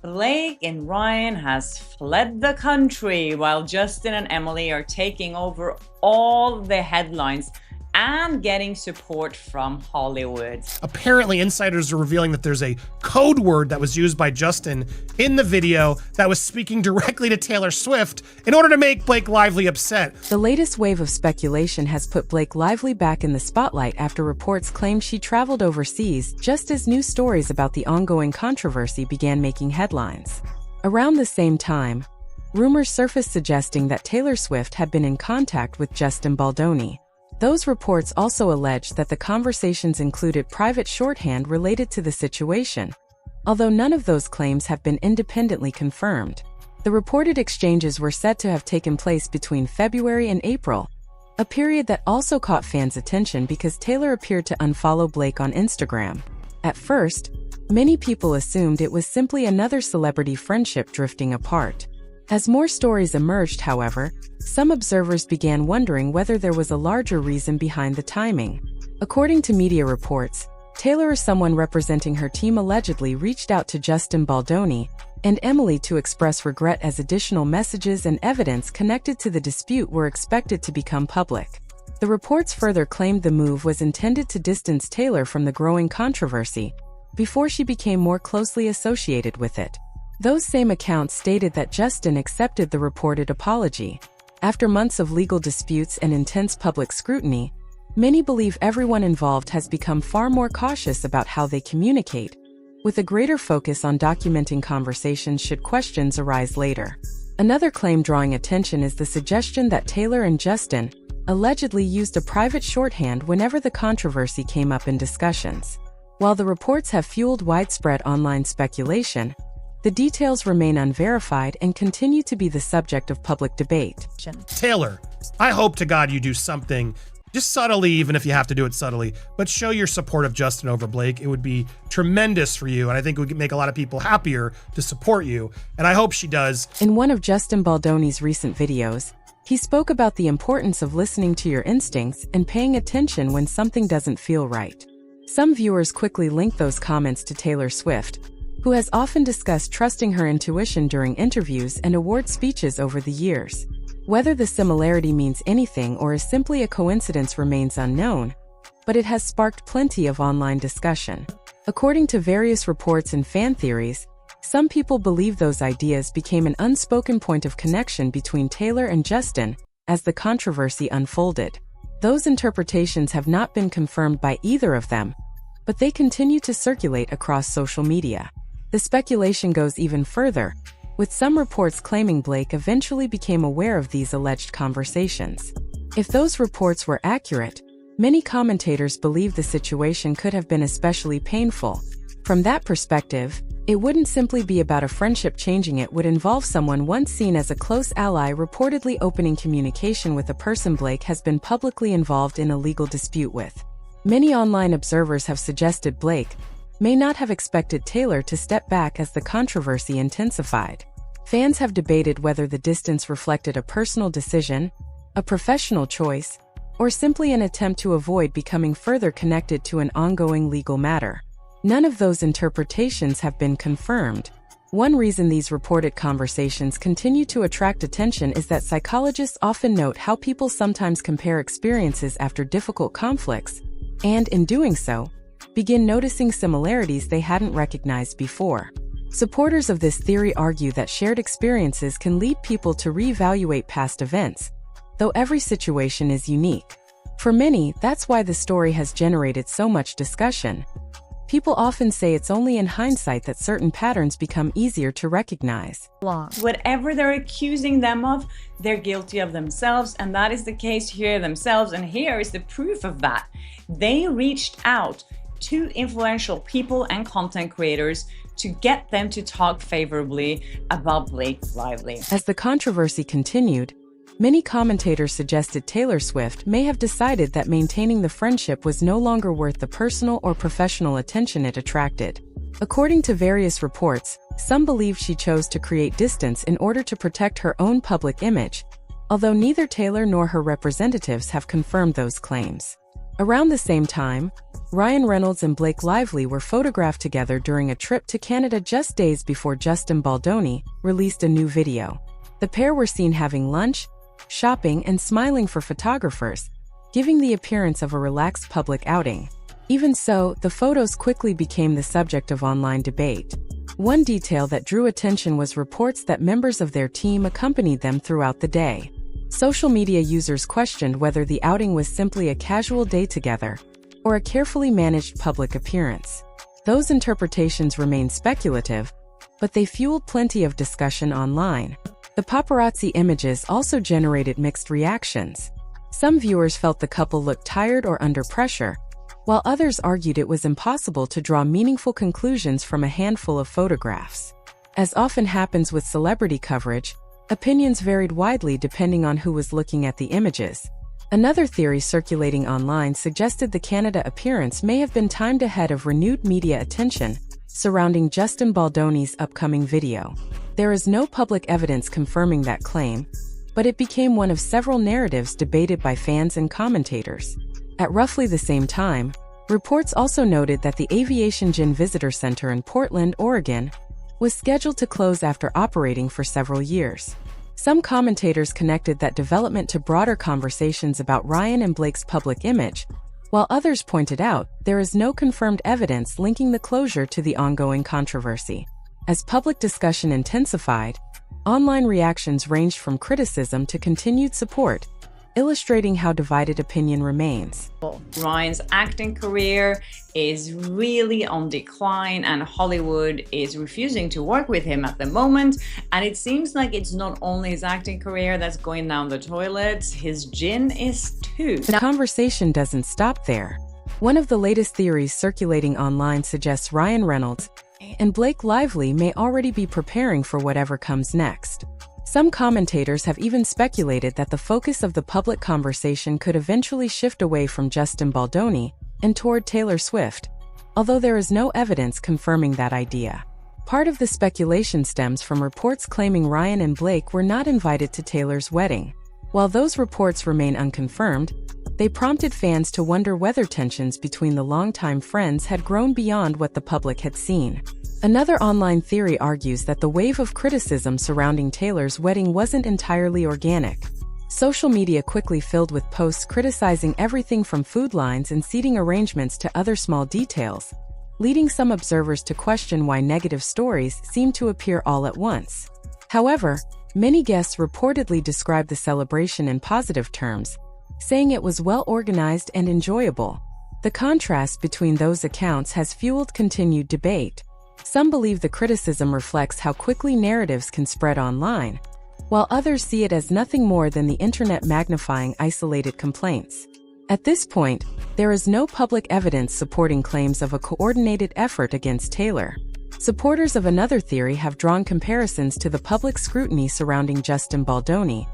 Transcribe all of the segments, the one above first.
Blake and Ryan has fled the country while Justin and Emily are taking over all the headlines and getting support from Hollywood. Apparently, insiders are revealing that there's a code word that was used by Justin in the video that was speaking directly to Taylor Swift in order to make Blake Lively upset. The latest wave of speculation has put Blake Lively back in the spotlight after reports claimed she traveled overseas just as news stories about the ongoing controversy began making headlines. Around the same time, rumors surfaced suggesting that Taylor Swift had been in contact with Justin Baldoni. Those reports also alleged that the conversations included private shorthand related to the situation, although none of those claims have been independently confirmed. The reported exchanges were said to have taken place between February and April, a period that also caught fans' attention because Taylor appeared to unfollow Blake on Instagram. At first, many people assumed it was simply another celebrity friendship drifting apart. As more stories emerged, however, some observers began wondering whether there was a larger reason behind the timing. According to media reports, Taylor or someone representing her team allegedly reached out to Justin Baldoni and Emily to express regret as additional messages and evidence connected to the dispute were expected to become public. The reports further claimed the move was intended to distance Taylor from the growing controversy before she became more closely associated with it. Those same accounts stated that Justin accepted the reported apology. After months of legal disputes and intense public scrutiny, many believe everyone involved has become far more cautious about how they communicate, with a greater focus on documenting conversations should questions arise later. Another claim drawing attention is the suggestion that Taylor and Justin allegedly used a private shorthand whenever the controversy came up in discussions. While the reports have fueled widespread online speculation, the details remain unverified and continue to be the subject of public debate. Taylor, I hope to God you do something, just subtly, even if you have to do it subtly, but show your support of Justin over Blake. It would be tremendous for you, and I think it would make a lot of people happier to support you, and I hope she does. In one of Justin Baldoni's recent videos, he spoke about the importance of listening to your instincts and paying attention when something doesn't feel right. Some viewers quickly linked those comments to Taylor Swift, who has often discussed trusting her intuition during interviews and award speeches over the years. Whether the similarity means anything or is simply a coincidence remains unknown, but it has sparked plenty of online discussion. According to various reports and fan theories, some people believe those ideas became an unspoken point of connection between Taylor and Justin as the controversy unfolded. Those interpretations have not been confirmed by either of them, but they continue to circulate across social media. The speculation goes even further, with some reports claiming Blake eventually became aware of these alleged conversations. If those reports were accurate, many commentators believe the situation could have been especially painful. From that perspective, it wouldn't simply be about a friendship changing, it would involve someone once seen as a close ally reportedly opening communication with a person Blake has been publicly involved in a legal dispute with. Many online observers have suggested Blake may not have expected Taylor to step back as the controversy intensified. Fans have debated whether the distance reflected a personal decision, a professional choice, or simply an attempt to avoid becoming further connected to an ongoing legal matter. None of those interpretations have been confirmed. One reason these reported conversations continue to attract attention is that psychologists often note how people sometimes compare experiences after difficult conflicts, and in doing so, begin noticing similarities they hadn't recognized before. Supporters of this theory argue that shared experiences can lead people to reevaluate past events, though every situation is unique. For many, that's why the story has generated so much discussion. People often say it's only in hindsight that certain patterns become easier to recognize. Whatever they're accusing them of, they're guilty of themselves, and that is the case here themselves, and here is the proof of that. They reached out to influential people and content creators to get them to talk favorably about Blake Lively. As the controversy continued, many commentators suggested Taylor Swift may have decided that maintaining the friendship was no longer worth the personal or professional attention it attracted. According to various reports, some believe she chose to create distance in order to protect her own public image, although neither Taylor nor her representatives have confirmed those claims. Around the same time, Ryan Reynolds and Blake Lively were photographed together during a trip to Canada just days before Justin Baldoni released a new video. The pair were seen having lunch, shopping, and smiling for photographers, giving the appearance of a relaxed public outing. Even so, the photos quickly became the subject of online debate. One detail that drew attention was reports that members of their team accompanied them throughout the day. Social media users questioned whether the outing was simply a casual day together or a carefully managed public appearance. Those interpretations remain speculative, but they fueled plenty of discussion online. The paparazzi images also generated mixed reactions. Some viewers felt the couple looked tired or under pressure, while others argued it was impossible to draw meaningful conclusions from a handful of photographs. As often happens with celebrity coverage, opinions varied widely depending on who was looking at the images. Another theory circulating online suggested the Canada appearance may have been timed ahead of renewed media attention surrounding Justin Baldoni's upcoming video. There is no public evidence confirming that claim, but it became one of several narratives debated by fans and commentators. At roughly the same time, reports also noted that the Aviation Gin Visitor Center in Portland, Oregon, was scheduled to close after operating for several years. Some commentators connected that development to broader conversations about Ryan and Blake's public image, while others pointed out there is no confirmed evidence linking the closure to the ongoing controversy. As public discussion intensified, online reactions ranged from criticism to continued support, illustrating how divided opinion remains. Ryan's acting career is really on decline, and Hollywood is refusing to work with him at the moment. And it seems like it's not only his acting career that's going down the toilet, his gin is too. The conversation doesn't stop there. One of the latest theories circulating online suggests Ryan Reynolds and Blake Lively may already be preparing for whatever comes next. Some commentators have even speculated that the focus of the public conversation could eventually shift away from Justin Baldoni and toward Taylor Swift, although there is no evidence confirming that idea. Part of the speculation stems from reports claiming Ryan and Blake were not invited to Taylor's wedding. While those reports remain unconfirmed, they prompted fans to wonder whether tensions between the longtime friends had grown beyond what the public had seen. Another online theory argues that the wave of criticism surrounding Taylor's wedding wasn't entirely organic. Social media quickly filled with posts criticizing everything from food lines and seating arrangements to other small details, leading some observers to question why negative stories seemed to appear all at once. However, many guests reportedly described the celebration in positive terms, saying it was well organized and enjoyable. The contrast between those accounts has fueled continued debate. Some believe the criticism reflects how quickly narratives can spread online, while others see it as nothing more than the internet magnifying isolated complaints. At this point, there is no public evidence supporting claims of a coordinated effort against Taylor. Supporters of another theory have drawn comparisons to the public scrutiny surrounding Justin Baldoni,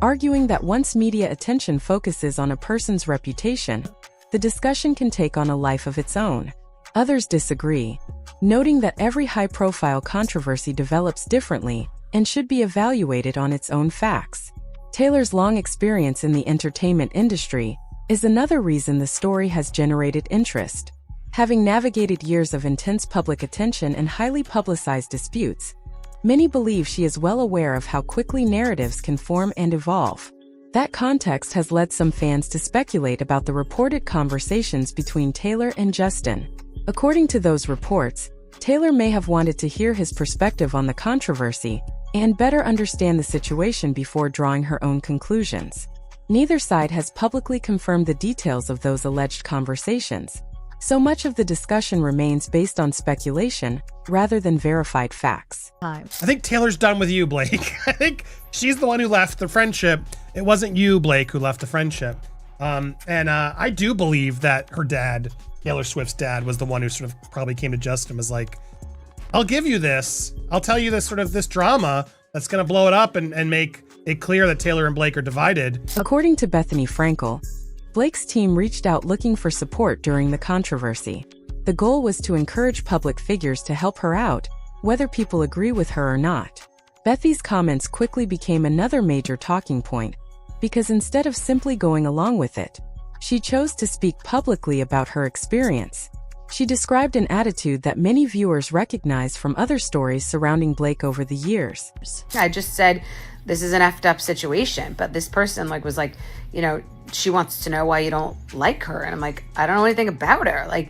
arguing that once media attention focuses on a person's reputation, the discussion can take on a life of its own. Others disagree, noting that every high-profile controversy develops differently and should be evaluated on its own facts. Taylor's long experience in the entertainment industry is another reason the story has generated interest. Having navigated years of intense public attention and highly publicized disputes, many believe she is well aware of how quickly narratives can form and evolve. That context has led some fans to speculate about the reported conversations between Taylor and Justin. According to those reports, Taylor may have wanted to hear his perspective on the controversy and better understand the situation before drawing her own conclusions. Neither side has publicly confirmed the details of those alleged conversations, so much of the discussion remains based on speculation rather than verified facts. I think Taylor's done with you, Blake. I think she's the one who left the friendship. It wasn't you, Blake, who left the friendship. I do believe that her dad, Taylor Swift's dad, was the one who sort of probably came to Justin and was like, I'll give you this. I'll tell you this drama that's going to blow it up and make it clear that Taylor and Blake are divided. According to Bethany Frankel, Blake's team reached out looking for support during the controversy. The goal was to encourage public figures to help her out, whether people agree with her or not. Bethy's comments quickly became another major talking point, because instead of simply going along with it, She chose to speak publicly about her experience. She described an attitude that many viewers recognized from other stories surrounding Blake over the years. I just said, this is an effed up situation, but this person was like, she wants to know why you don't like her. And I'm like, I don't know anything about her.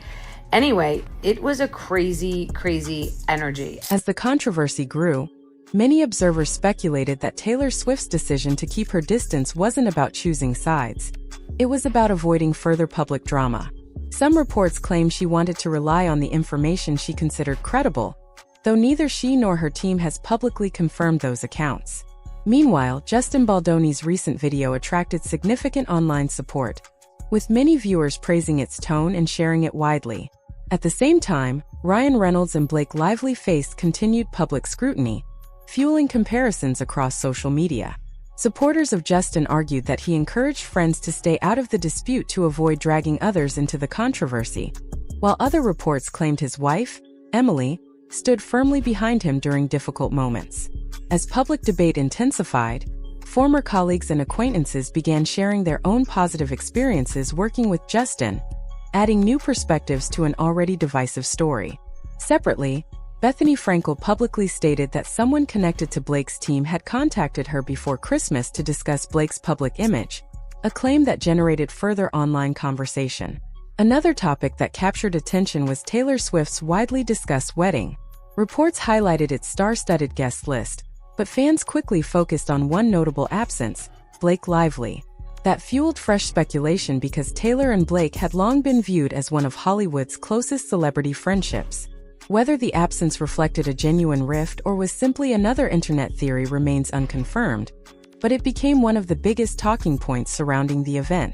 Anyway, it was a crazy, crazy energy. As the controversy grew, many observers speculated that Taylor Swift's decision to keep her distance wasn't about choosing sides. It was about avoiding further public drama. Some reports claimed she wanted to rely on the information she considered credible, though neither she nor her team has publicly confirmed those accounts. Meanwhile, Justin Baldoni's recent video attracted significant online support, with many viewers praising its tone and sharing it widely. At the same time, Ryan Reynolds and Blake Lively faced continued public scrutiny, fueling comparisons across social media. Supporters of Justin argued that he encouraged friends to stay out of the dispute to avoid dragging others into the controversy, while other reports claimed his wife, Emily, stood firmly behind him during difficult moments. As public debate intensified, former colleagues and acquaintances began sharing their own positive experiences working with Justin, adding new perspectives to an already divisive story. Separately, Bethany Frankel publicly stated that someone connected to Blake's team had contacted her before Christmas to discuss Blake's public image, a claim that generated further online conversation. Another topic that captured attention was Taylor Swift's widely discussed wedding. Reports highlighted its star-studded guest list, but fans quickly focused on one notable absence, Blake Lively. That fueled fresh speculation because Taylor and Blake had long been viewed as one of Hollywood's closest celebrity friendships. Whether the absence reflected a genuine rift or was simply another internet theory remains unconfirmed, but it became one of the biggest talking points surrounding the event.